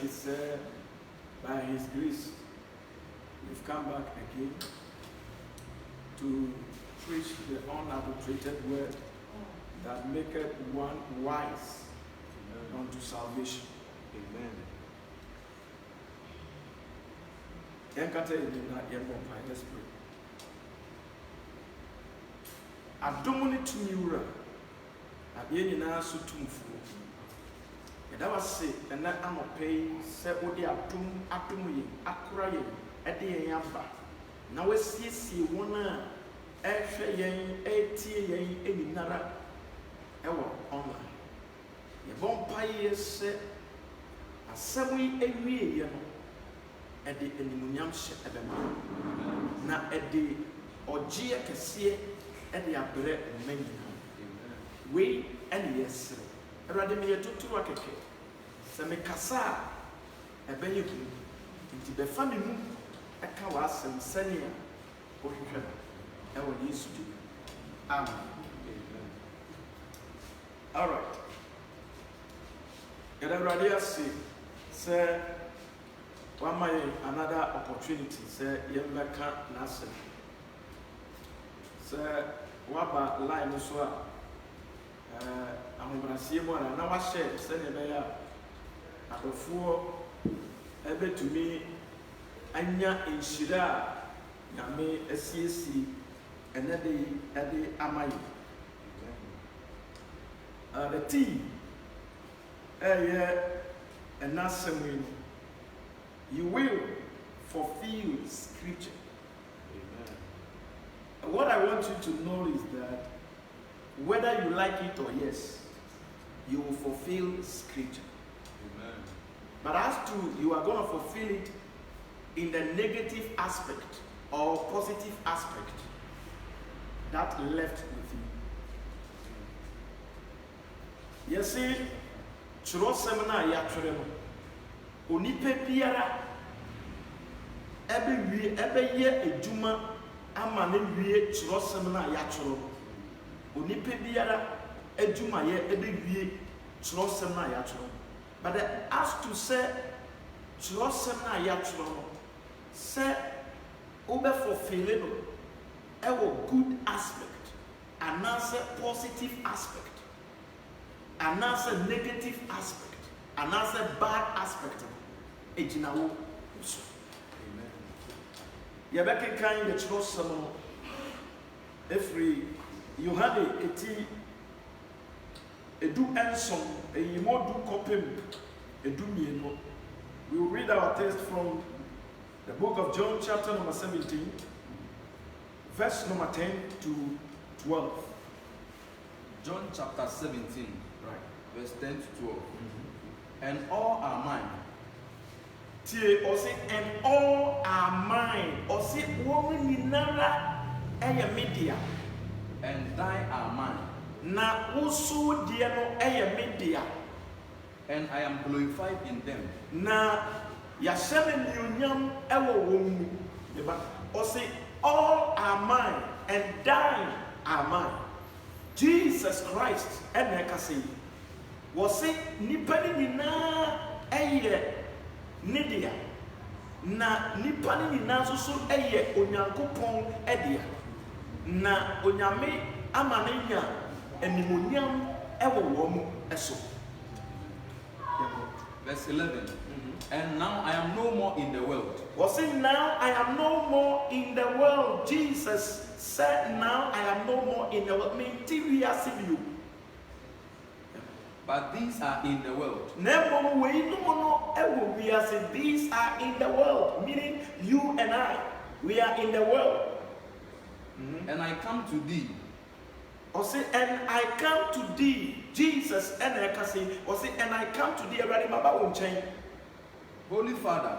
says, by His grace, we've come back again to preach the unadulterated word that maketh one wise unto salvation. Amen. Let's pray. Adomuni tumiura, abieni na so tumfu. Yada wase ena anope se odi atom yi akora yi ede yen aba. Na wasiesie won a ehwe yen etie yen eninara ewo online. Ye bompa ye se asɛm yi ewie ye no ede animunyam hye ebema na ede ogye kɛseɛ ede abrɛ mmanyina we ene yesere awurade me yetoto akeke sɛ me kasa ɛbɛyɛ hu nti bɛfa me mu ɛka w'asɛm sɛnea wohwehwɛ ɛwɔ Yesu di amen. All right. Yɛda awurade ase sɛ wama yɛn another opportunity sɛ yɛmmɛka n'asɛm sɛ waba line so a ahobraseɛ mu ana na wahyɛ sɛnea ɛbɛyɛ a adɔfoɔ ɛbɛtumi anya nhyira a nyame asiesie ɛnɛ de ɛde ama yɛn. The team ɛnasɛm yi no you will fulfill scripture. Amen. What I want you to know is that whether you like it or yes, you will fulfill scripture. Amen. But as to you are going to fulfill it in the negative aspect or positive aspect, that left with you. You see, Churosem na yatwere no onipa biara ebe ye edwuma ama ne wie Churosem na yatwere no onipa biara edwuma ye ebe wie Churosem na yatwere. But as to say Churosem na yatwere no say obe fulfill no ewo good aspect and answer positive aspect and answer negative aspect and answer bad aspect ejinawo so. Amen. Yabeke kan the Churosem every you had eti edu enson eyimo du kopem edu mieno. We will read our text from the book of John chapter number 17 verse number 10 to 12. John chapter 17, Right. verse 10 to 12. And all are mine. Tie or say and all are mine or say woman ninara eye media And thy are mine. na usu die no eye media And I am glorified in them. na yaseme niunyam ewo womu yeba or say all are mine and thine are mine. Jesus Christ emeka say was say nipa ni na eye nidia na nipa ni na so eye onyankopon edea na onyame amanenya animonyam ewo wo mu eso. Verse 11. And now I am no more in the world. Was it now I am no more in the world? Jesus said now I am no more in the world. You. But these are in the world. These are in the world. Meaning you and I. We are in the world. And I come to thee. Or say, and I come to thee. Jesus and I can say, or say, and I come to thee. Holy Father,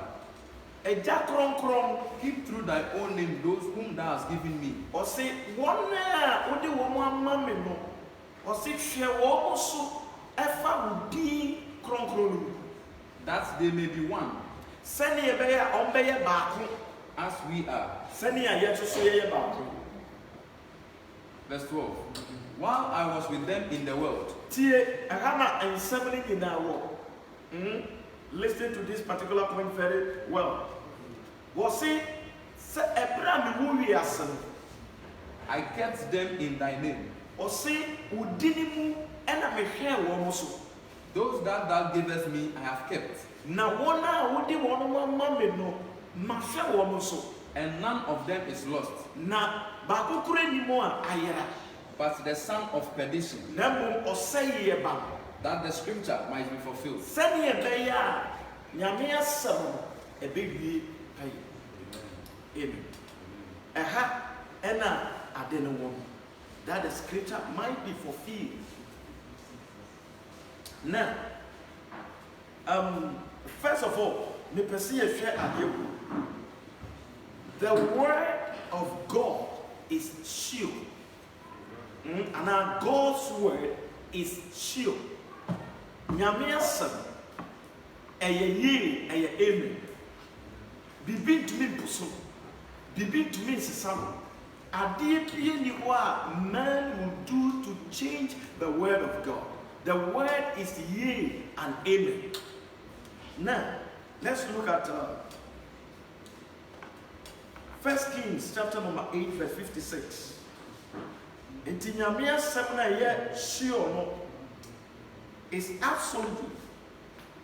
keep through thy own name those whom thou hast given me. Or say, one woman, or say, share also ever would be that they may be one, send ye bear on bear back as we are. Send ye yet to say about Verse 12. While I was with them in the world, Tie Rama and Semini in our listen to this particular point very well. Was it Abraham Wiasan? I kept them in thy name. Or say Udinimu and a hair also. Those that thou gavest me, I have kept. Now one would do one mammy no, Masha also. And none of them is lost. Na Bakukure ni more ayera. But the son of perdition, Nemo or say ye bang. that the scripture might be fulfilled. Send ye beya, Yamia seven, a big pay. Amen. Aha, Enna, I didn't want that the scripture might be fulfilled. Now, first of all, me perceive share you. The word of God is shield. And our God's word is shield. Nyame asem eye ye eye amen. Bibi to me puso. Bibi to me sesam. Ade pie ni ho a man will do to change the word of God. The word is yea and amen. Now, let's look at 1 Kings chapter number 8 verse 56. Enti nyame asem na ye sure no is absolutely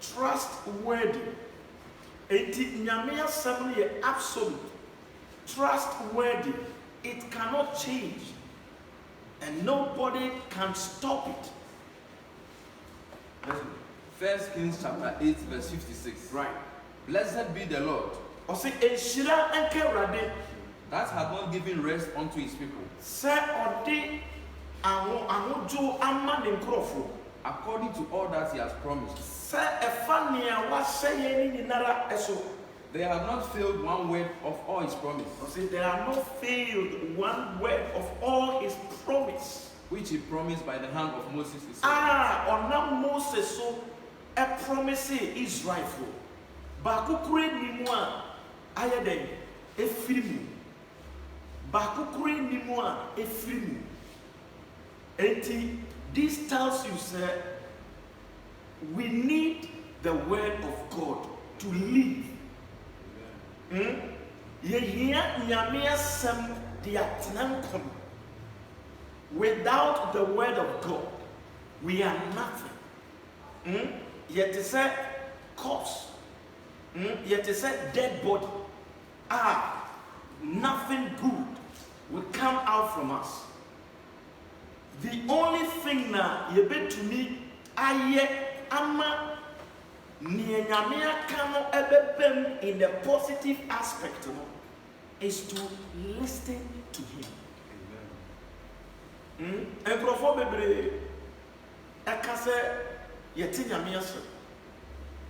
trustworthy. Enti nyame asem na ye absolute trustworthy. It cannot change and nobody can stop it. 1 Kings chapter 8 verse 56. Right. Blessed be the Lord Or say enshira enke rade that hath not given rest unto his people, se ode ahojo ama ne nkrofo according to all that he has promised. se efa nea wa seye ni nyinara eso. They have not failed one word of all his promise, Or say there are not failed one word of all his promise. which he promised by the hand of Moses his servant. Ona Moses so a promise Israel for. Baako kure ni mu a aye den efiri mu. Baako kure ni mu a efiri mu. Enti this tells you sir, we need the word of God to live. Yehia nyame asem de atenankom. Without the word of God, we are nothing. Yet is a corpse. Yet is a dead body. Nothing good will come out from us. The only thing now you bet to me, ama Nyamia cannot ever in the positive aspect is to listen to him.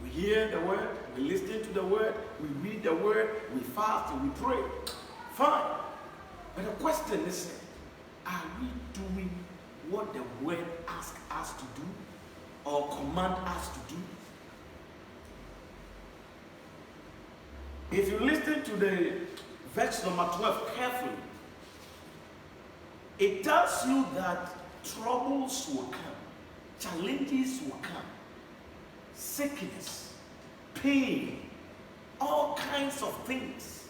We hear the word, we listen to the word, we read the word, we fast, we pray. Fine. But the question is, are we doing what the word asks us to do or command us to do? If you listen to the verse number 12 carefully, it tells you that troubles will come, challenges will come, sickness, pain, all kinds of things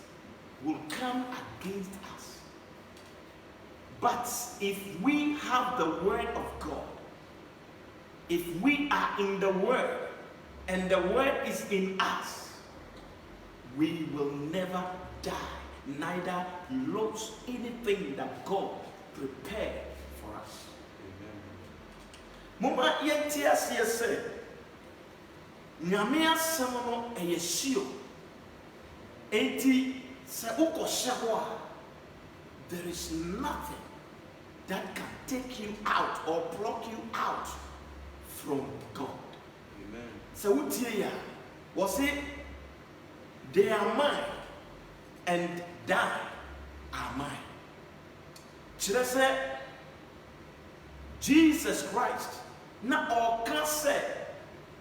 will come against us. But if we have the word of God, if we are in the word and the word is in us, we will never die, neither lose anything that God prepared for us. Mama yentias yese nyame asem no eyesio enti se ukoshawa, there is nothing that can take you out or pluck you out from God. Amen. So utie ya was it they are mine and thine are mine. Should I say Jesus Christ na oka say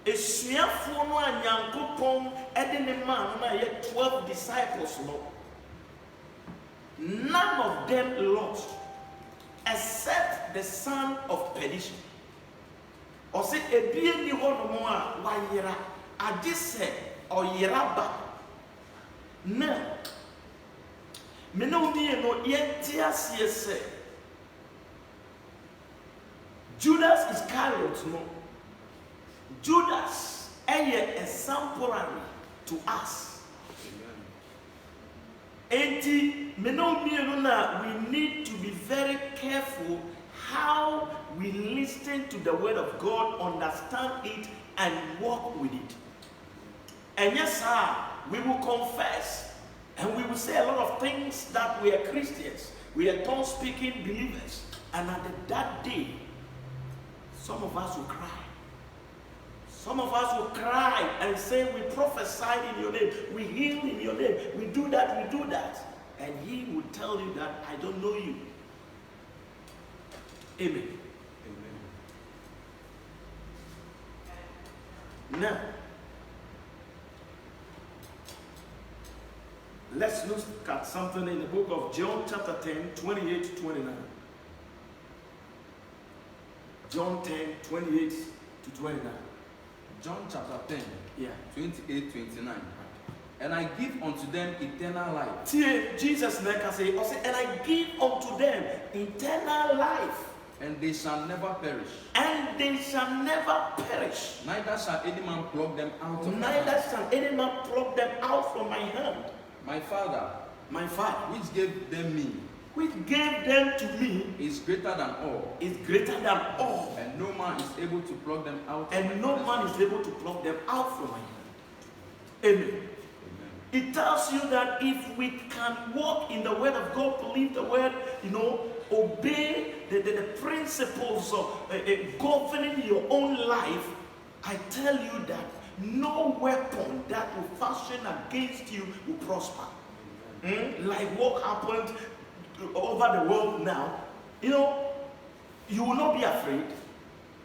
esuafo no anyankopon ede ne man na ye 12 disciples no, none of them lost except the son of perdition. Or say ebie ni ho no mo a wayera agye sɛ ɔyera ba na me ne wo mmienu yɛnte aseɛ sɛ Judas Iscariot no, Judas ɛyɛ exemplary to us. Enti me ne wo mmienu na we need to be very careful how we listen to the word of God, understand it, and walk with it. And yes, sir, we will confess and we will say a lot of things that we are Christians, we are tongue-speaking believers, and at that day, some of us will cry. Some of us will cry and say, we prophesied in your name, we healed in your name, we do that, we do that. And he will tell you that I don't know you. Amen. Amen. Now, let's look at something in the book of John chapter 10, 28 to 29. John 10, 28 to 29. John chapter 10, Yeah. 28, 29. And I give unto them eternal life. Jesus say, and I give unto them eternal life. And they shall never perish. And they shall never perish. Neither shall any man pluck them out of my Neither hand. shall any man pluck them out from my hand. My Father, which gave them me, which gave them to me, is greater than all. is greater than all. And no man is able to pluck them out. And no man is able to pluck them out from my hand. Amen. It tells you that if we can walk in the word of God, believe the word, obey the principles of governing your own life, I tell you that no weapon that will fashion against you will prosper. Like what happened over the world now, you will not be afraid.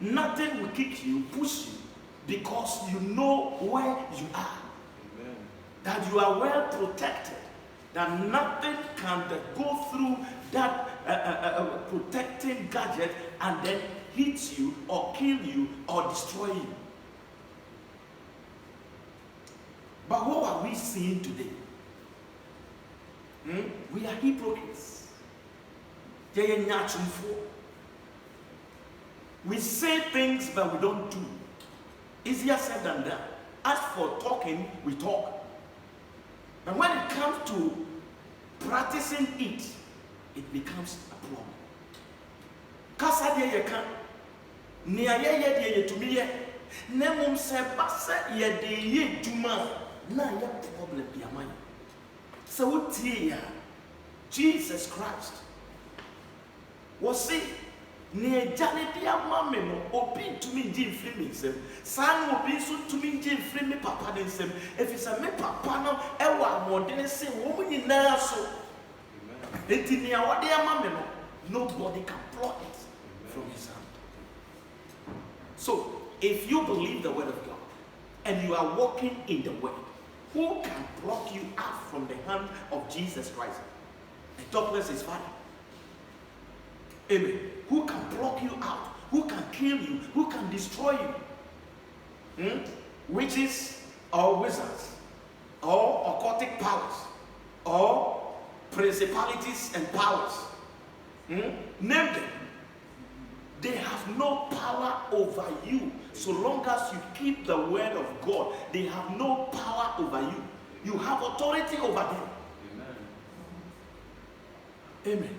Nothing will kick you, push you, because you know where you are. That you are well protected, that nothing can go through that protecting gadget and then hit you or kill you or destroy you. But what are we seeing today? We are hypocrites. We say things but we don't do. Easier said than done. As for talking, we talk. And when it comes to practicing it, it becomes a problem. Kasa de ye kan, ni aye ye de ye tumi ye, ne mum se basa ye de ye juma, na ye problem bi amay. So utie ya, Jesus Christ was say, ni jane di amame no obi tumi nji mfiri mi nsem saa no obi so tumi nji mfiri mi papa de nsem efisa me papa no ewa amode se wo mu nyina so enti ni awode amame no nobody can pluck it from his hand. So if you believe the word of God and you are walking in the word, who can pluck you out from the hand of Jesus Christ? The topless is Father. Amen. Who can pluck you out? Who can kill you? Who can destroy you? Witches or wizards or occultic powers or principalities and powers. Name them. They have no power over you so long as you keep the word of God. They have no power over you. You have authority over them. Amen. Amen.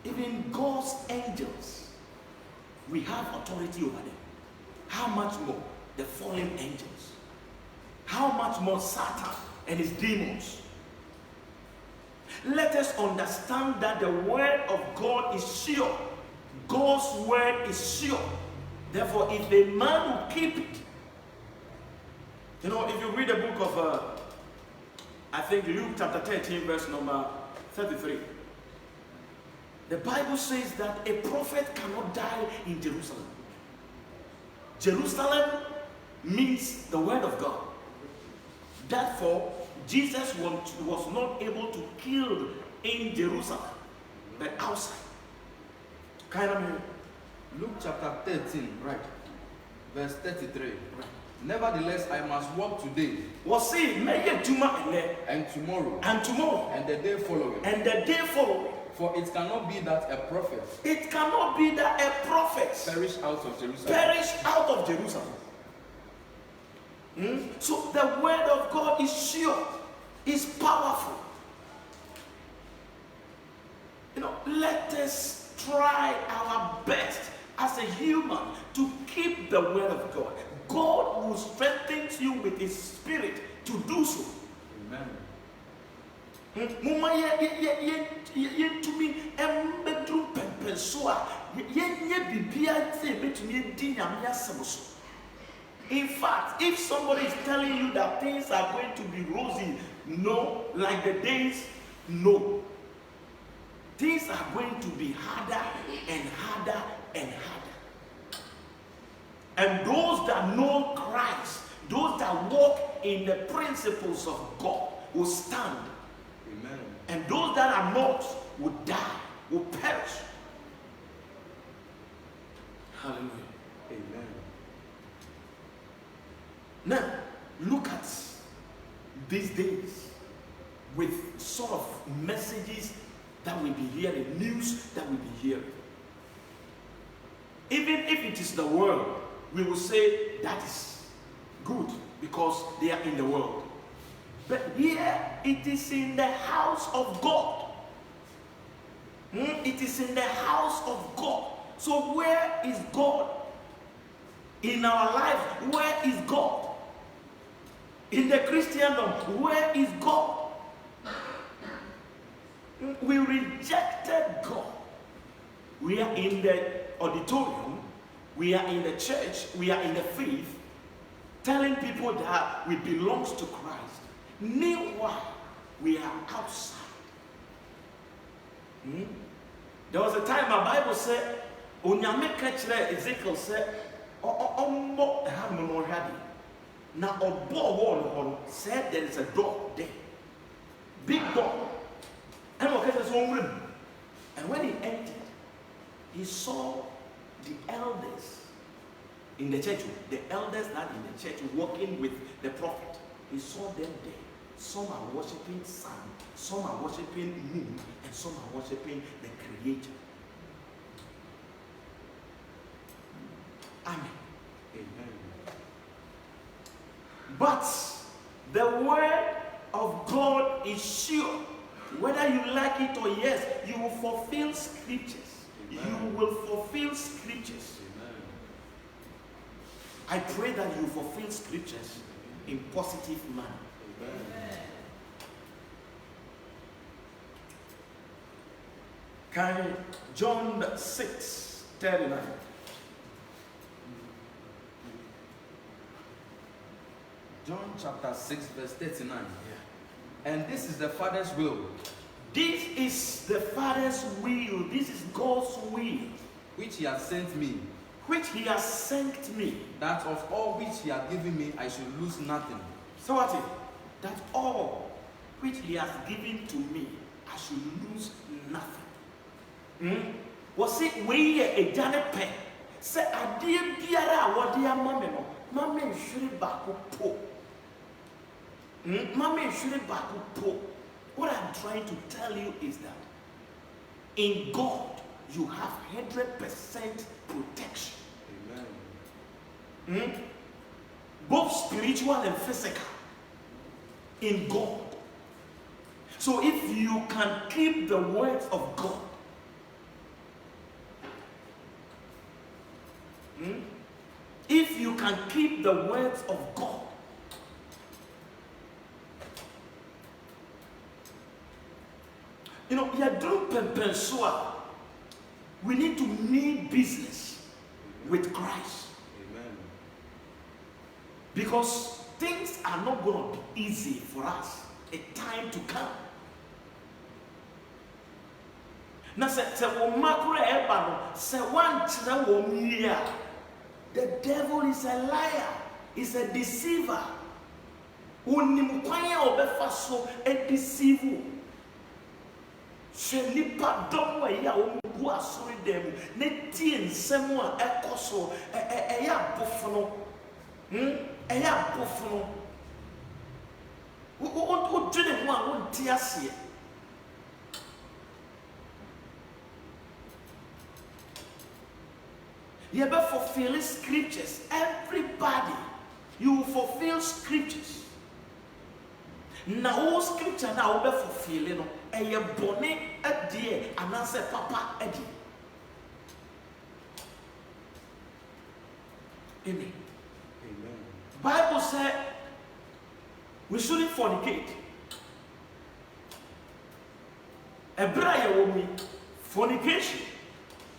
Even God's angels, we have authority over them. How much more the fallen angels? How much more Satan and his demons? Let us understand that the word of God is sure. God's word is sure. Therefore, if a man will keep it, if you read the book of, I think Luke chapter 13, verse number 33, the Bible says that a prophet cannot die in Jerusalem. Jerusalem means the word of God. Therefore, Jesus was not able to kill in Jerusalem, but outside. Kind of Luke chapter 13, right, verse 33. Right. Nevertheless, I must work today Wɔse mɛyɛ adwuma ɛnɛ and tomorrow and tomorrow and the day following. and the day following. For it cannot be that a prophet It cannot be that a prophet perish out of Jerusalem. perish out of Jerusalem. So the word of God is sure, is powerful. Let us try our best as a human to keep the word of God. God will strengthen you with his spirit to do so. Amen. Muma yɛntumi mbɛduru pɛmpɛ so a yɛnyɛ biribiara sɛ yɛbɛtumi adi Nyame asɛm so. In fact, if somebody is telling you that things are going to be rosy, no, like the days, no. Things are going to be harder and harder and harder. And those that know Christ, those that walk in the principles of God will stand. Amen. And those that are not will die, will perish. Hallelujah. Amen. Now, look at these days with sort of messages that we'll be hearing, news that we'll be hearing. Even if it is the world, we will say that is good because they are in the world. But here it is in the house of God. It is in the house of God. So where is God? In our life, where is God? In the Christendom, where is God? We rejected God. We are in the auditorium, we are in the church, we are in the faith, telling people that we belong to Christ. Meanwhile, we are outside. There was a time my Bible said, Onyame kachre Ezekiel said, Ombo hamono hadi. Na obo wall said there is a door there. Big door. And when he entered, he saw the elders in the church, the elders that in the church working with the prophet. He saw them there. Some are worshiping sun, some are worshiping moon, and some are worshiping the Creator. Amen. Amen. But the word of God is sure. Whether you like it or yes, you will fulfill scriptures. Amen. You will fulfill scriptures. Amen. I pray that you fulfill scriptures in positive manner. Amen. Can John 6:39. John chapter 6 verse 39. And this is the Father's will. This is the Father's will. This is God's will. Which he has sent me. Which he has sent me. That of all which he has given me, I should lose nothing. So what is that all which he has given to me, I should lose nothing. Was it we a janet pen? Say I dear biara what dear mamma no, mamma should back po. Mamma should back po. What I'm trying to tell you is that in God you have 100% protection. Amen. Both spiritual and physical in God. So if you can keep the words of God, if you can keep the words of God, we need to mean business with Christ. Amen. Because things are not going to be easy for us a time to come. Now, the devil is a liar, is a deceiver. A deceiver. Nipa dɔm a ya omu asori dem ne tie nsɛm a ɛkɔ so ɛyɛ abofo no ɛyɛ abɔfo no wodwene ho a wonte aseɛ. You ever fulfill scriptures? Everybody, you will fulfill scriptures. Now, scripture now will fulfill it. And your bonnet a dear, and answer Papa Eddie. Amen. Amen. Bible said we shouldn't fornicate. Ebraya woman, fornication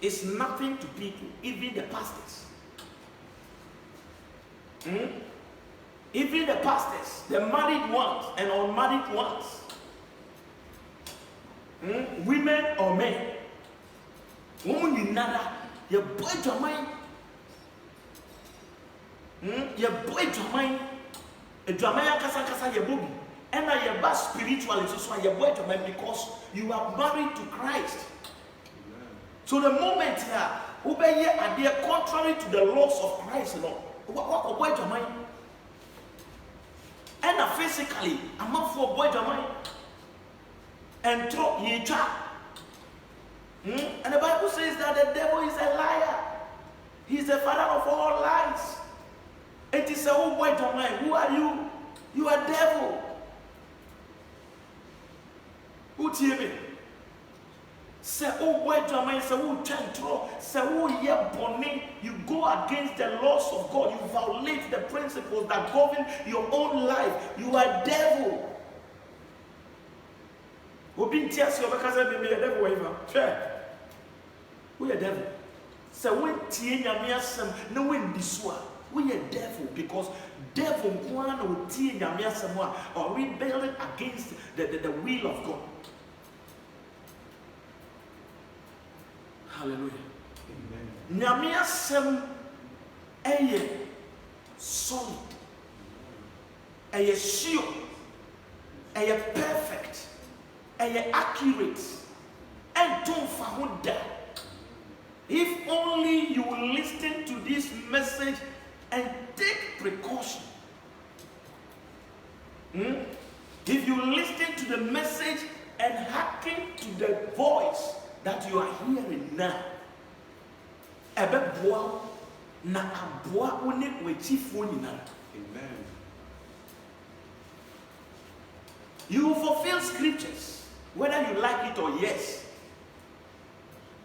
is nothing to people, even the pastors. Even the pastors, the married ones and unmarried ones, women or men. Woman, you nada, your boy to mine, your boy to mine, a Jamaica Kasa your booby, and I your bad spirituality, so your boy to mine because you are married to Christ. So the moment here, obey and they are contrary to the laws of Christ, what boy to mine? And physically, I'm not for boy to mine. And throw ye trap. And the Bible says that the devil is a liar. He's the father of all lies. It is a whole boy to mine. Who are you? You are devil. Who tell me? Say, oh, boy, Jamaica, say, oh, Chantro, say, oh, yeah, Bonnie, you go against the laws of God, you violate the principles that govern your own life. You are devil. Who been tears you because I be a devil, whatever. Sure. We are devil. So when Tia Yamiasam, no one this one. We are devil because devil one or Tia Yamiasam or rebelling against the will of God. Hallelujah. Amen. Nyamiasem eye solid, eye sure, eye perfect, eye accurate, and don't found that. If only you will listen to this message and take precaution. If you listen to the message and hearken to the voice that you are hearing now, Ebeboa na aboa one wechifo nyina. Amen. You will fulfill scriptures, whether you like it or yes.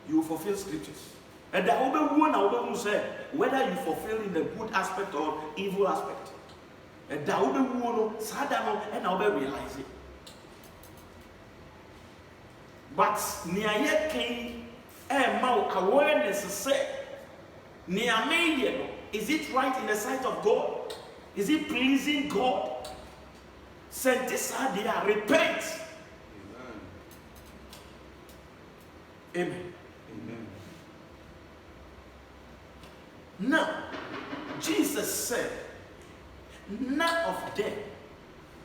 You will fulfill scriptures. And that will say whether you fulfill in the good aspect or evil aspect. And that will sadano and I will realize it. But niaye king mau awareness say niameye, is it right in the sight of God? Is it pleasing God? Send this idea, repent. Amen. Amen. Amen. Now, Jesus said, none of them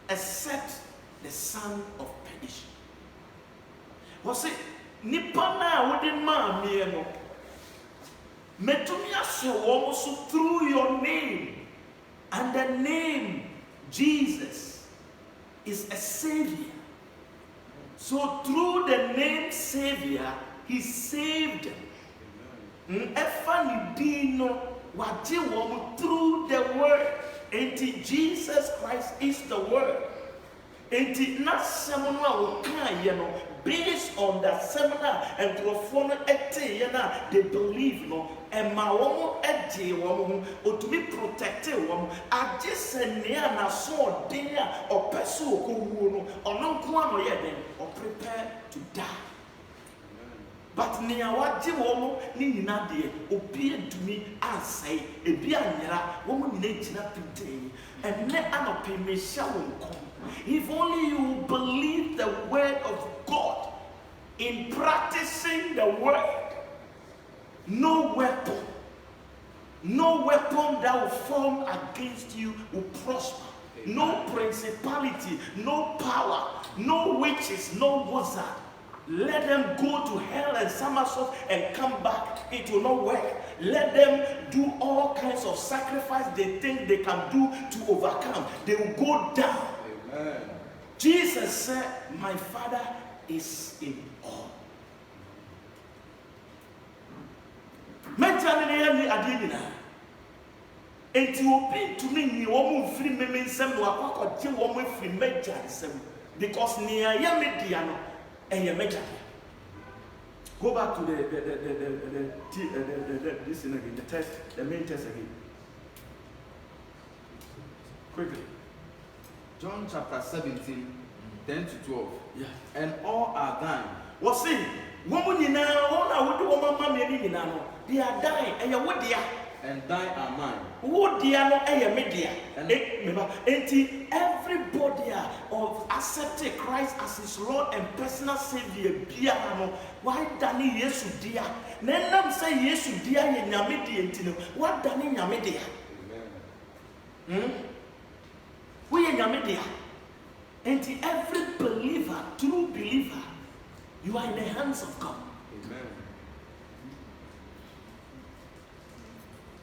except the son of perdition. Was it Nipana wouldn't ma me no? Metumia so also through your name, and the name Jesus is a savior. So through the name Savior, he saved them. Through the word. And Jesus Christ is the word. And not someone based on that seminar and to a former they believe no and my woman or to be protected woman I just said near na so dinner or person or non or prepare to die. But near what you want, Nina dear, obedient to me, I say, a bianera, woman nature nothing, and let an opinion shall come. If only you believe the word of God in practicing the word, no weapon that will form against you will prosper. No principality, no power, no witches, no wizard let them go to hell and somersault and come back. It will not work. Let them do all kinds of sacrifice they think they can do to overcome. They will go down. Amen. Jesus said, my Father is in all. Enti obi to me ni omo mfiri meme nsem no akwakoje wo mo afiri meja nsem because near ya media no eye meja. Go back to the this thing again, the test, the main test again. Quickly. John chapter 17, 10 to 12. Yeah. And all are thine. What see? Woman nyina ona wodi wo mama me ni nyina no. They are dying. Eye wodia. And thine are mine. Wodia no eye media. Remember, everybody of accepted Christ as his Lord and personal Savior. Bia no. Why dani Yesu dia? Nenam say Yesu dia ye nyame dia ntino. What dani nyame dia? We are nyame dia. And every believer, true believer, you are in the hands of God. Amen.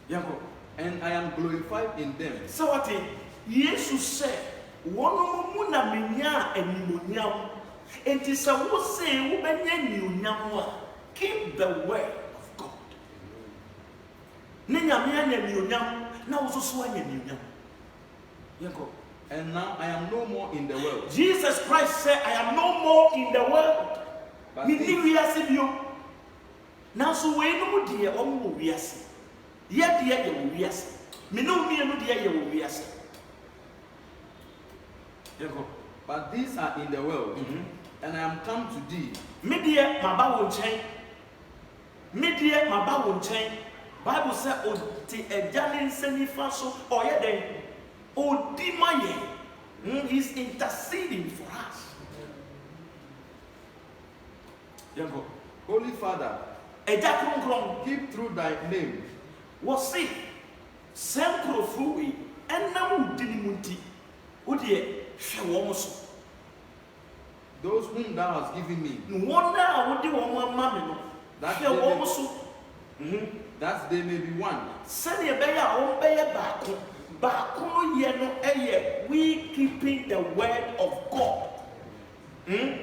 Yanko. And I am glorified in them. So what Jesus said, one mu na menya animonyam. Enti se wo say wo benya animonyam a, keep the word of God. Ne nyame anya animonyam, na wo so anya animonyam. Yanko. And now I am no more in the world. Jesus Christ said, I am no more in the world. Now so we no dear omo wiase. Yet dear ye wiase. Me no me no dear ye wiase. But these are in the world, and I am come to thee. Me dear maba wo nchen. Me dear maba wo nchen. Bible say o ti ejane nsanifa so oye den. O di maye. He's interceding for us. Yanko. Holy Father, keep through thy name. Was see, Sampro Fui, and now Dinimunti, Udie, Shawomoso. Those whom thou hast given me, no wonder I would do one mammy, that your womoso. That they may be one. Send a bear, own bear back. Back, we keeping the word of God. You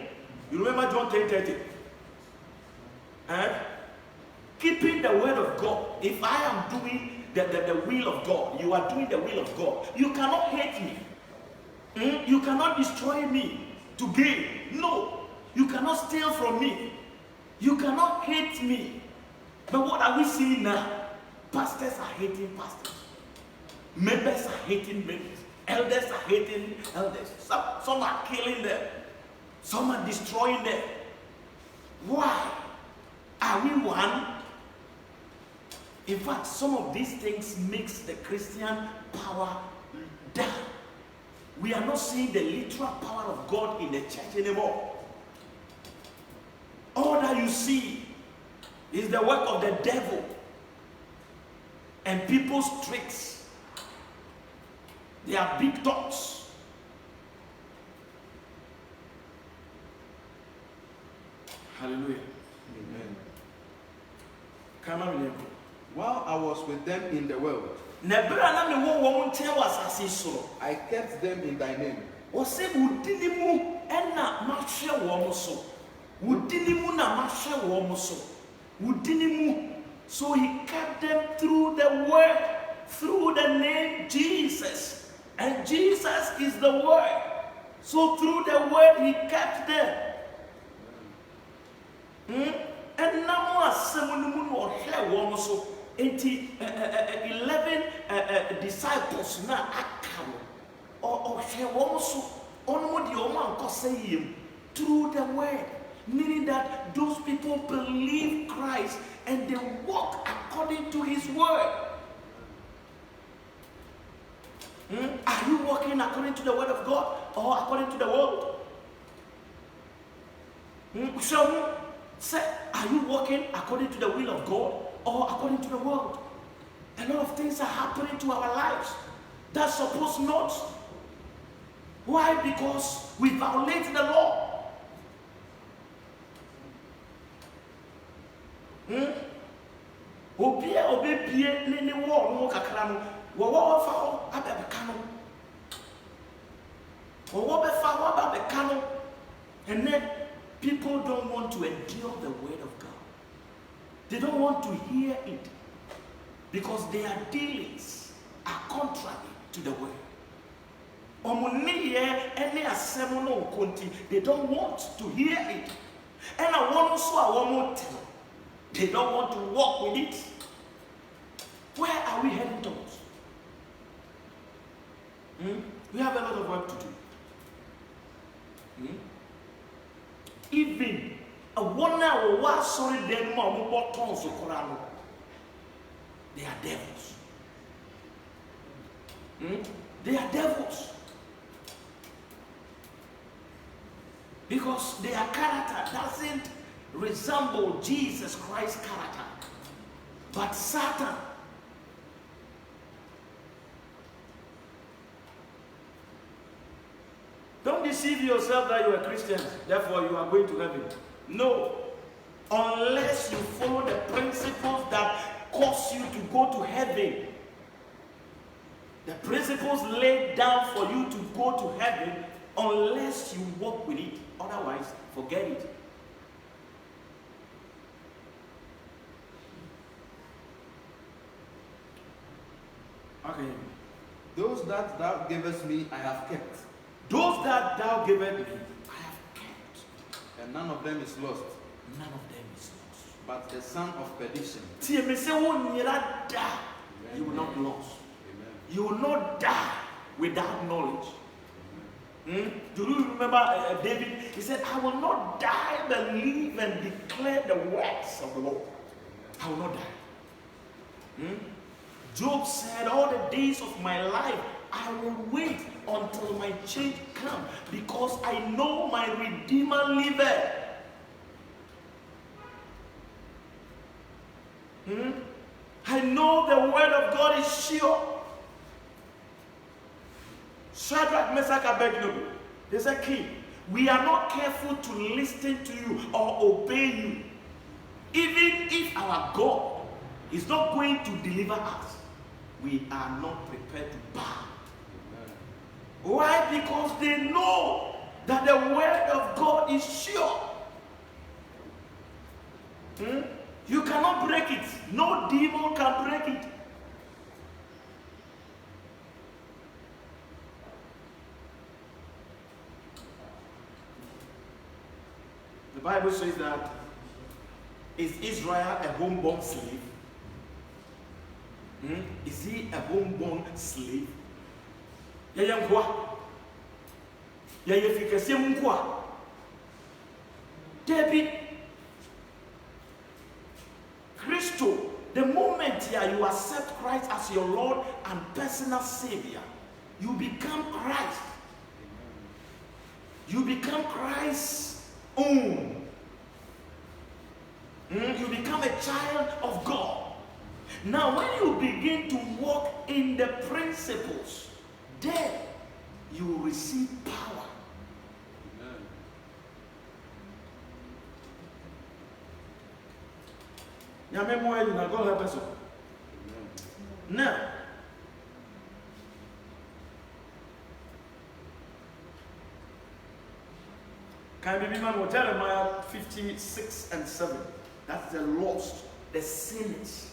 remember John 10:30? Keeping the word of God. If I am doing the will of God, you are doing the will of God. You cannot hate me. You cannot destroy me to gain. No. You cannot steal from me. You cannot hate me. But what are we seeing now? Pastors are hating pastors. Members are hating members. Elders are hating elders. Some are killing them. Some are destroying them. Why? Are we one? In fact, some of these things makes the Christian power down. We are not seeing the literal power of God in the church anymore. All that you see is the work of the devil and people's tricks. They are big thoughts. Hallelujah. Amen. While I was with them in the world, I kept them in thy name. So he kept them through the word, through the name Jesus. And Jesus is the word. So through the word he kept them. And now 11 disciples now or through the word, meaning that those people believe Christ and they walk according to his word. Are you walking according to the word of God or according to the world? So, say, are you walking according to the will of God or according to the world? A lot of things are happening to our lives that's supposed not. Why? Because we violate the law. Obia obepie ne wall no kakra no wo fa ho abeka no wo be fa ho abeka no, and then people don't want to endure the word of God. They don't want to hear it because their dealings are contrary to the word. They don't want to hear it. And I want to tell. They don't want to walk with it. Where are we heading towards? We have a lot of work to do. Even a one hour was sorry then more tons of Quran. They are devils. They are devils. Because their character doesn't resemble Jesus Christ's character, but Satan. Don't deceive yourself that you are Christians, therefore you are going to heaven. No. Unless you follow the principles that cause you to go to heaven. The principles laid down for you to go to heaven, unless you walk with it. Otherwise, forget it. Okay. Those that thou gavest me, I have kept. Those that thou gavest me, I have kept. And none of them is lost. None of them is lost. But the son of perdition. You will not lose. You will not die without knowledge. Do you remember David? He said, I will not die but live and declare the works of the Lord. I will not die. Job said, all the days of my life, I will wait until my change come, because I know my Redeemer liveth. I know the word of God is sure. Shadrach, Meshach, Abednego, they said, King, we are not careful to listen to you or obey you, even if our God is not going to deliver us. We are not prepared to bow. Why? Because they know that the word of God is sure. You cannot break it. No demon can break it. The Bible says that, is Israel a homeborn slave? Is he a homeborn slave? David, Christo, the moment here you accept Christ as your Lord and personal Savior, you become Christ. You become Christ's own. You become a child of God. Now, when you begin to walk in the principles, then you will receive power. Now, can we remember Jeremiah 56 and 7? That's the lost, the sinners.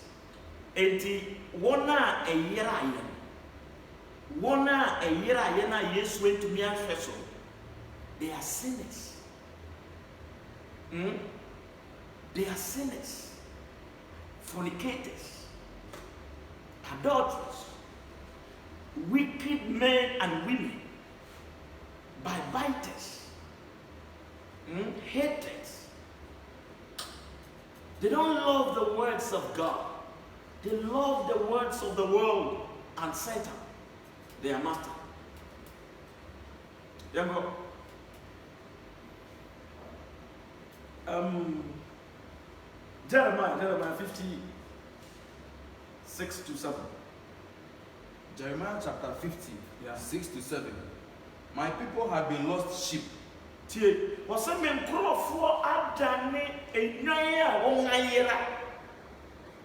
Enti wona eyira yen. Wona eyira yen na Yesu entumi ahwe so. They are sinners. They are sinners. Fornicators, adulterers, wicked men and women, backbiters, haters. They don't love the words of God. They love the words of the world and Satan, their master. Jeremiah 56 to 7. Jeremiah chapter 50, 6 to 7. My people have been lost sheep. Was a man for Adane a Naya or Nayera.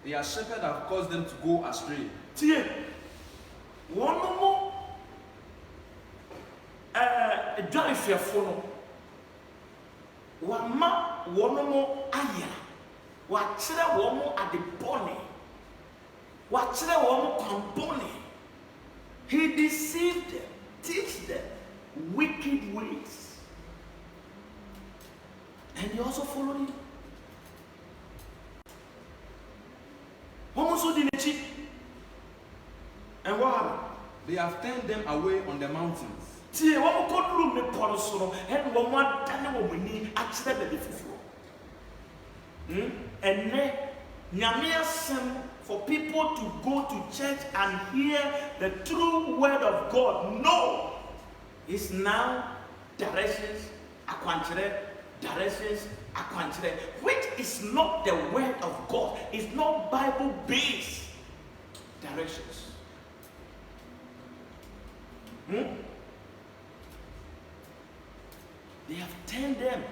Their shepherd have caused them to go astray. Tie. One more. Dwarefyɛfo no. Wama wɔn mo ayɛ. Wakyerɛ wɔn mo ade bɔne. Wakyerɛ wɔn mo kwan bɔne. He deceived them, teach them wicked ways. And they also followed him. Almost did it. And what happened? They have turned them away on the mountains. See, what we call room the polisono, and one more than we need actually the fufu. And then, Nyamia sent for people to go to church and hear the true word of God. No, it's now directions, aquanture, directions, aquanture, which is not the word of God. It's not Bible-based directions. They have turned them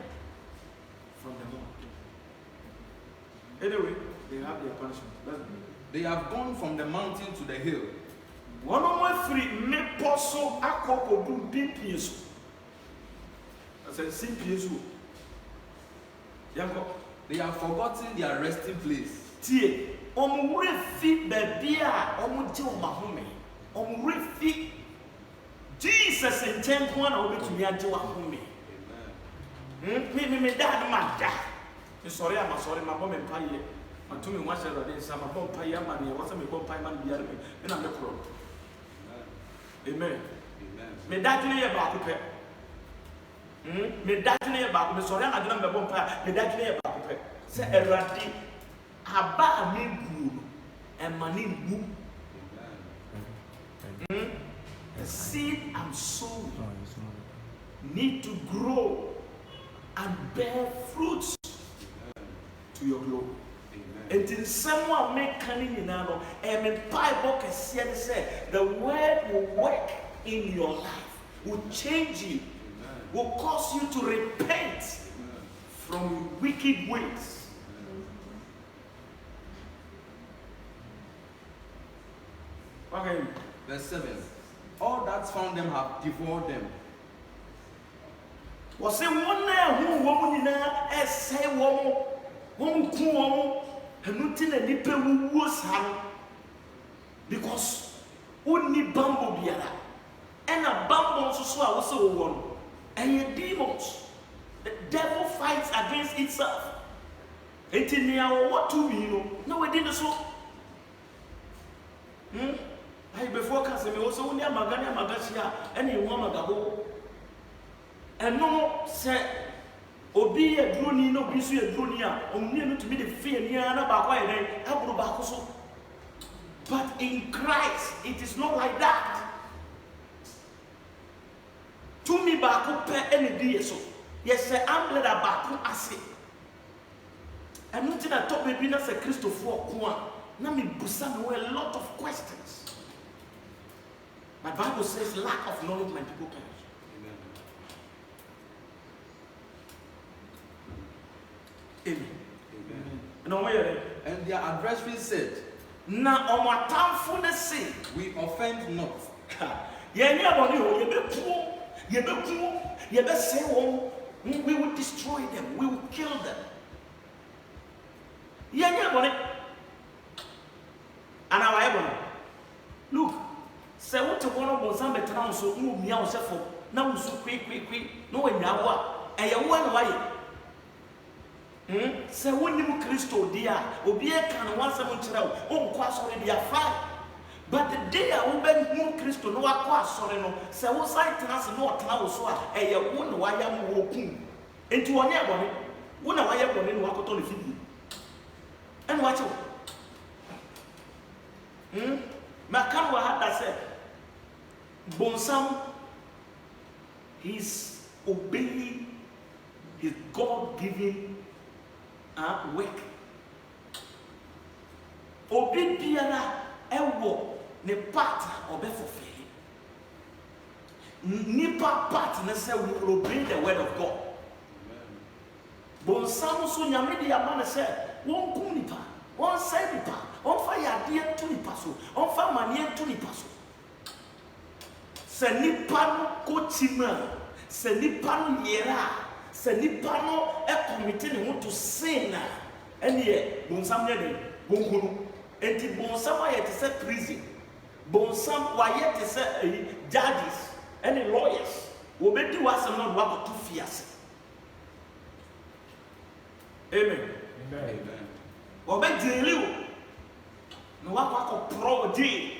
from the Lord. Anyway, they have their punishment. They have gone from the mountain to the hill. One of my free me posso a coco boom pimpies. I said, simpies. Yanko, they have forgotten their resting place. Tie, refi babia, jill mahome, refi Jesus in 10 1 over to me until home. Me dad, my dad. Sorry, I'm sorry, my mom and pie. I told me once I read some bomb pie money, what's a bomb pie man be and I'm the pro. Amen. Me dad to me about me dad to me about me. Sorry, I don't bomb pie. Me dad to me about it. Say a ratty, a bar me good and money move. The seed I'm sowing need to grow and bear fruits to your glory. Until someone make cunning in our and in Bible can say the word will work in your life, will change you, will cause you to repent from wicked ways. Okay. Verse 7. All that found them have devoured them. Was it one there who woman in a say woman cool and nothing a nipple who was ham because only bamboo biara and a bamboo so I was so one and your demons. The devil fights against itself. It's in the hour what to me, no, we didn't so. I before casting me also only a magania magasia and you want to go. And no, say, Obi a droni, no bisu a dronia, only to be the fear near about why they have Bacoso. But in Christ, it is not like that. To me, Baco per any day so. Yes, I'm glad about Baco as it. And nothing I thought maybe that's a Christopher Kwan. Now me busan a lot of questions. My Bible says lack of knowledge my people perish. Amen. And their adversaries said, na omatamfo say, we offend not. We will destroy them, we will kill them. And our look, say what to one of Mozambique town so move me out for now so quick, no way now, and you one way. Say when you Christo dear, Obia can once a month, oh, quite already they are fine. But the day I will bend more Christo, no, I quite sorry, no, say what side to us, no, now so a wonder why I'm walking into one year, one I am going to walk on the feed. And watch out. Makanwa had that said, Bonsam, he's obeying his God-given work. Obi biara ewo ne part obe fulfill. Nipa part na say we will obey the word of God. Bonsam so nyame de amana say won kum nipa On sait pas. On fait yadie tout les passos. On fait manier tout les passos. Ce n'est pas nos quotidiens. Ce n'est pas nos hiérarches. Ce n'est pas nos comité de monde to sin. Et bon sang de bon kono. Et ti bon sang wa yete se prison. Bon sang wa yete se judges and lawyers. Wo be di wa sem no wa to fiase. Amen. Amen. Wo be diri wo. No wa ko pro di.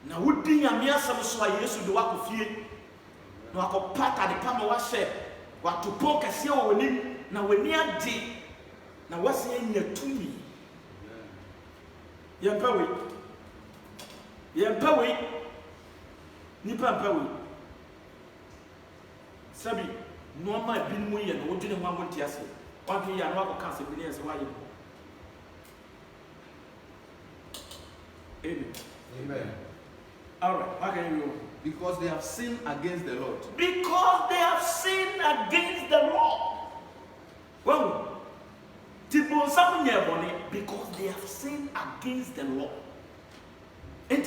Na wodi nyame asem so a Yesu de wa ko fie. Na wa ko pata de pa ma wa hye. Wa to pon kase wo wani na wani ade. Na wase nya tumi. Yempawe. Nipa mpawe. Sabi no ma bi mu ye no wodine ho amonti ase. Wa ke ya no akọ se bi ne se wa ye. Amen. Amen. All right, what can you do? Because they have sinned against the Lord. Because they have sinned against the Lord. Well, because they have sinned against the Lord. And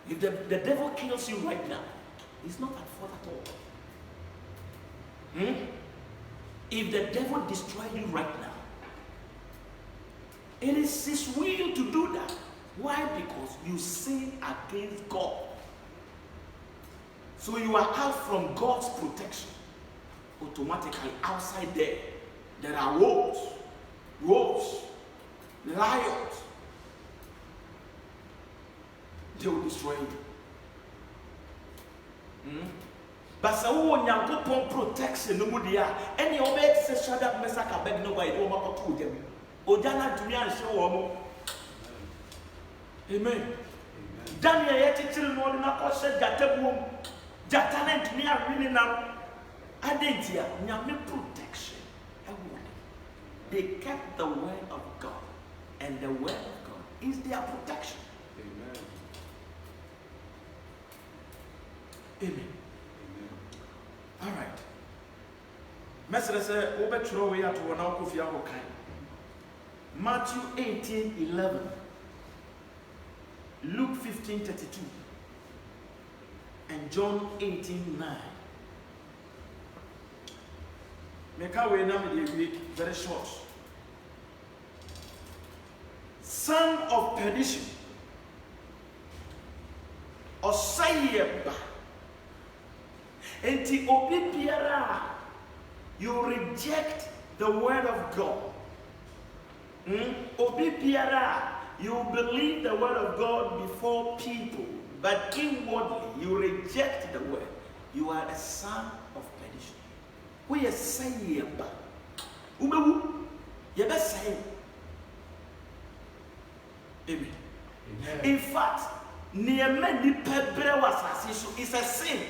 if the devil kills you right now, it's not at fault at all. If the devil destroys you right now, it is his will to do that. Why? Because you sin against God. So you are out from God's protection. Automatically outside there are wolves, lions. They will destroy you. But so when you protection, no more any obey says shut up, Messaka beg nobody over to them. Ojana to me and show. Amen. Daniel yet children no na said Jatabum. Jatanet me are really now. Adentia, Nyame protection. They kept the word of God, and the word of God is their protection. Amen. Amen. All right. Mestre say, "Obe throw away at one out of your kind." Matthew 18:11, Luke 15:32, and John 18:9. Make our way now very short. Son of perdition, or sayeba. Enti obi biara, you reject the word of God. Obi biara, you believe the word of God before people, but inwardly you reject the word. You are a son of perdition. We are saying, Ubewu, you best say. Amen. In fact, near many pebre was is a sin.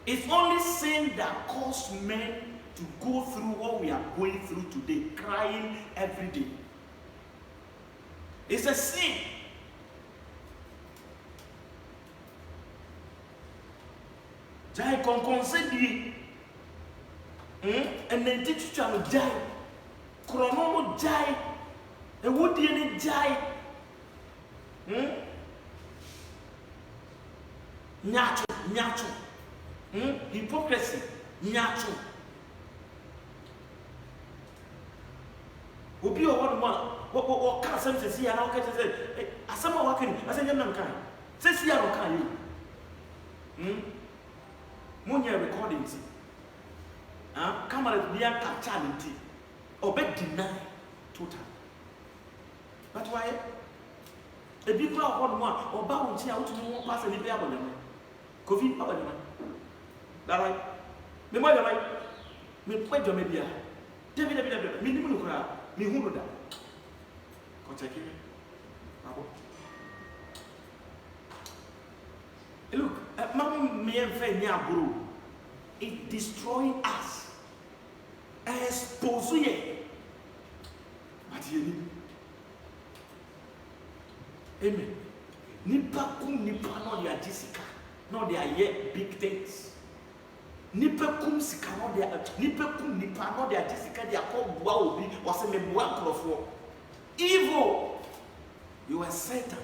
It's only sin that causes men to go through what we are going through today, crying every day. It's a sin. Jai concede. And then teach you to jai. Chronomo jai. And what do you need jai? Nyacho. Hypocrisy. Nyacho. Obi o one what can some say and okay say asama working I say nyam kan say see am kan you Monya recordings camera bia capture nti obe deny total but why e bi kura ho no a oba wo nti a wotumi wo pass ni bia abonema covid abonema that right me mo right me pwejo me bia David me ni mu kura me hu no da ko check it abo look mama me en fe ni aburo it destroying us expose ye but ye amen nipa kum nipa no dia jessica no dia ye big things nipa kum sika no de nipa kum nipa no de ati sika de akobua obi wase me bua nkrofo. Evil. You are Satan.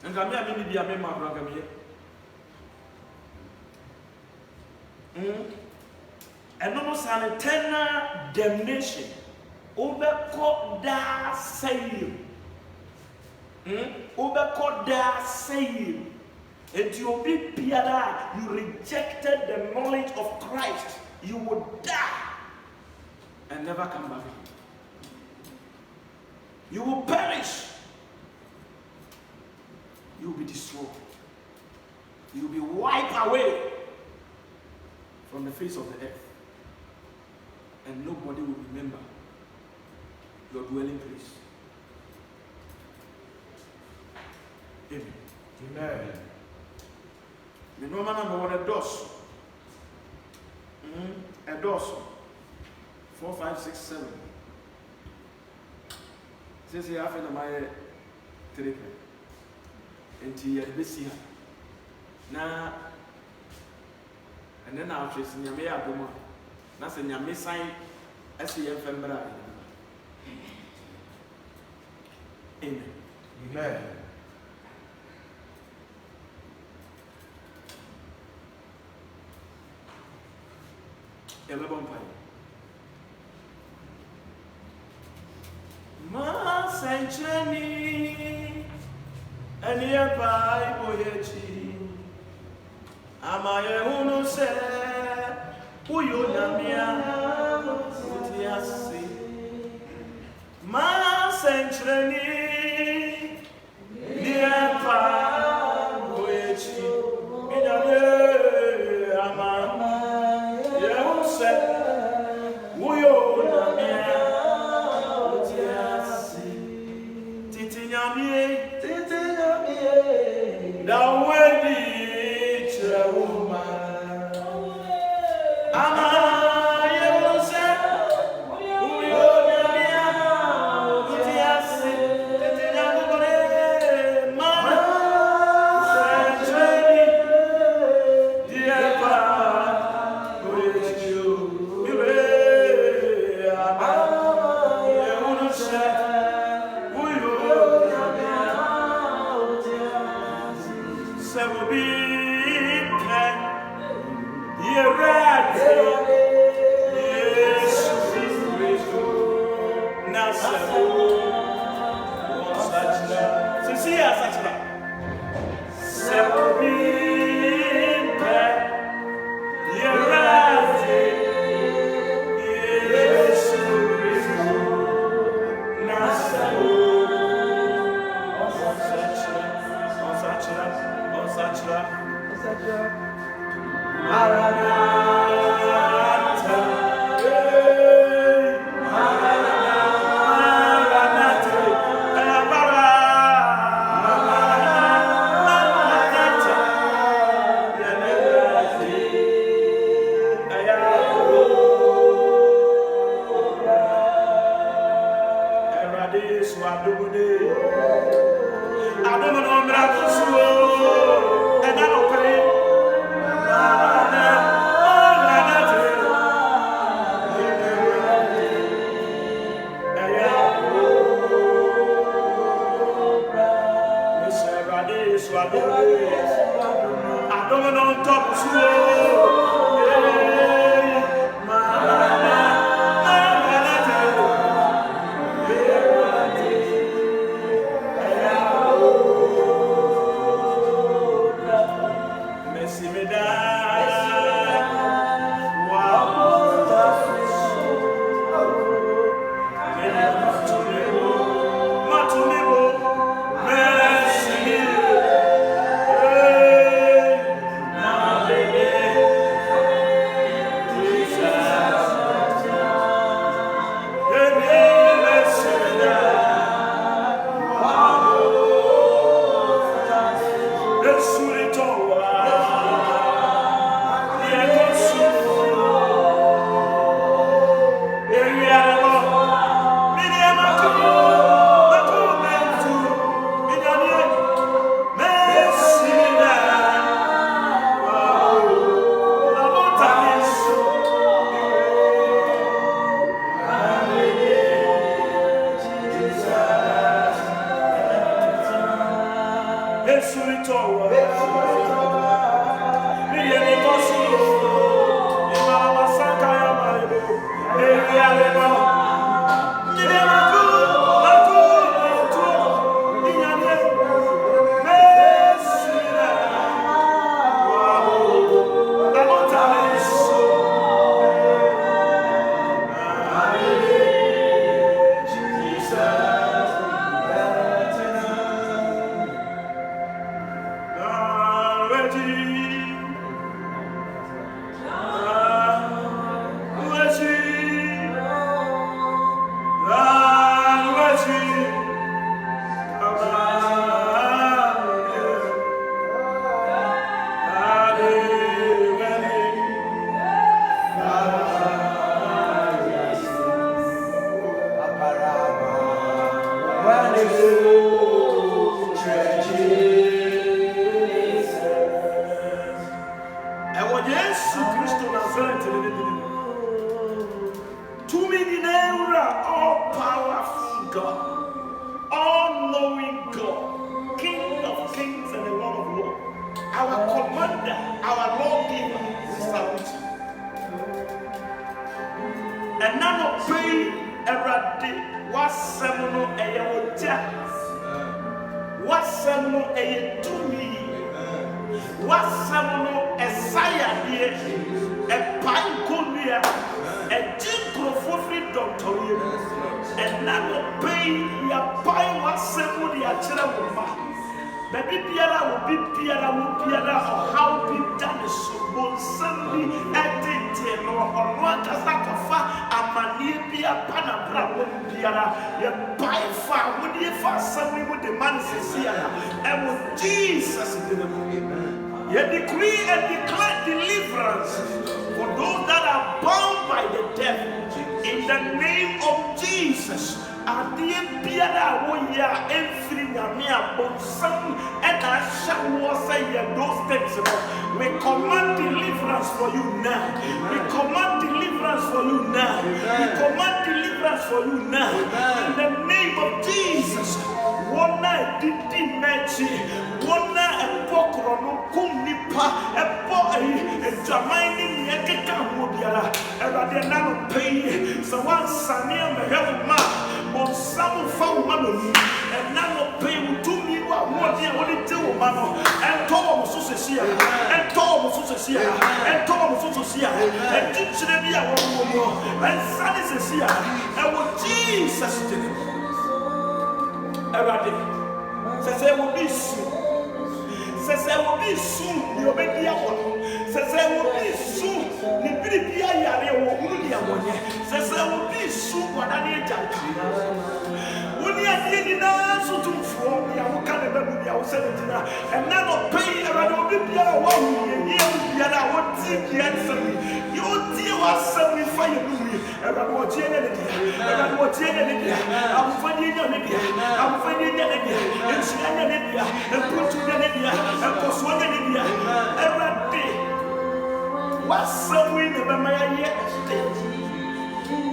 And Gamia may be a member of Gamia. And almost an eternal damnation. Over da say over da say. And you be piada, you rejected the knowledge of Christ. You will die and never come back. You will perish. You will be destroyed. You will be wiped away from the face of the earth. And nobody will remember your dwelling place. Amen. Amen. The normal number one, a dos. A dos. 4, 5, 6, 7. Since you have in my trip, and you are busy now, and then I'll chase Yamia Boma. That's a Yami sign as you have Fembra. Amen. Amen. Ma sanctuary and nearby boyechi Amaye uno se Uyo Namia Utiasi Ma sanctuary nearby boyechi Minale Amaye Unse Uyo Namia now when it's a woman, Amen.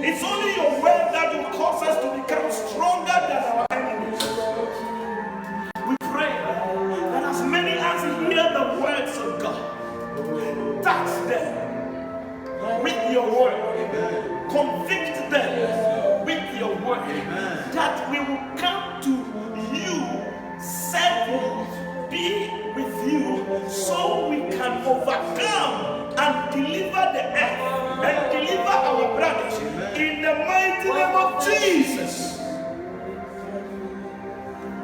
It's only your word that will cause us to become stronger than our enemies. We pray that as many as hear the words of God, touch them with your word, convict them with your word, that we will come to you, serve you, be with you, so we can overcome and deliver the earth and deliver our brothers in the mighty name of Jesus.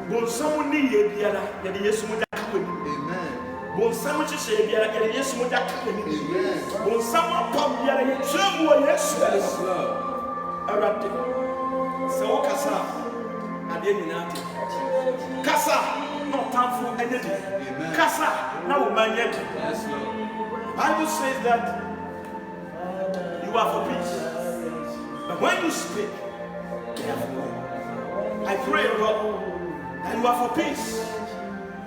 Bon someone need biara ya de Yesu mo da ka wani. Amen. Bon someone hye biara ya de Yesu mo da ka wani. Amen. Bon someone pam biara ya twem wo Yesu. Yes Lord. Arade. Se wo kasa ade nyina ate. Kasa no tamfo enedi. Amen. Kasa na wo manye. Yes Lord. Bible says that you are for peace, but when you speak, therefore, I pray, Lord, that you are for peace.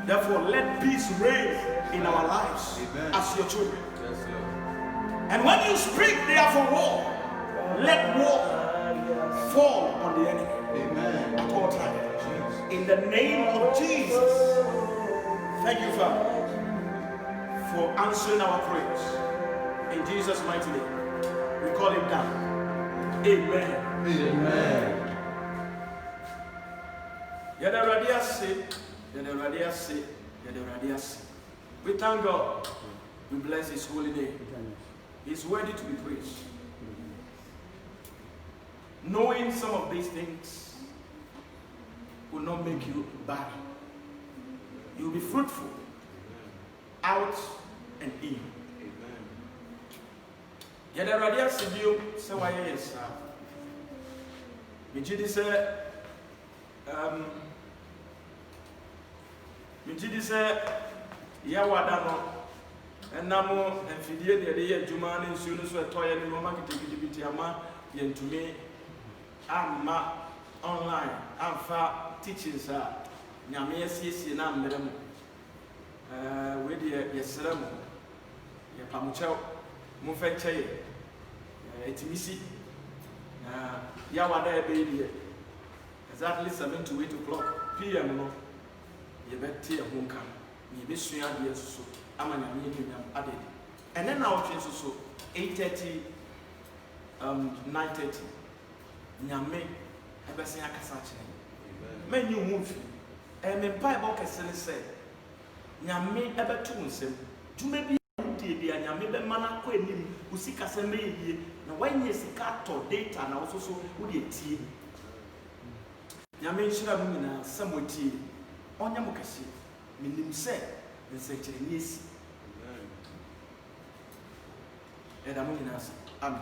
Therefore, let peace reign in our lives. Amen. As your children. Yes, Lord. And when you speak, they are for war. Let war fall on the enemy. Amen. At all times. In the name of Jesus. Thank you, Father, for answering our prayers. In Jesus' mighty name, we call it down. Amen. Amen. We thank God. We bless His holy name. He's worthy to be praised. Knowing some of these things will not make you barren. You will be fruitful out and in. Yada radia sibio se wa yes. Mijidi se ya wada no enamo enfidie de ye adwuma ne nsuo no so etoye ne mama kitikiti ama yentumi amma online amfa teachings a nyame asiesie na mmerem we de yesrem ye pamuchao mo fa cheye etimisi na ya wada ebe die exactly 7 to 8 o'clock PM no ye betie ho nka ye besua de so ama nyame nyam ade and then now twin so 8:30 9:30 nyame ebese akasa kire many hu fi me bible kesene say nyame ebetu nsem dwuma bi de nyame be mana kwa enim usika se me yie na wanye sika to data na wo so wo de tie nyame nshira mu nyina samotie onya mo kase minim se nsechire ni esi eda mo nyina sa amen.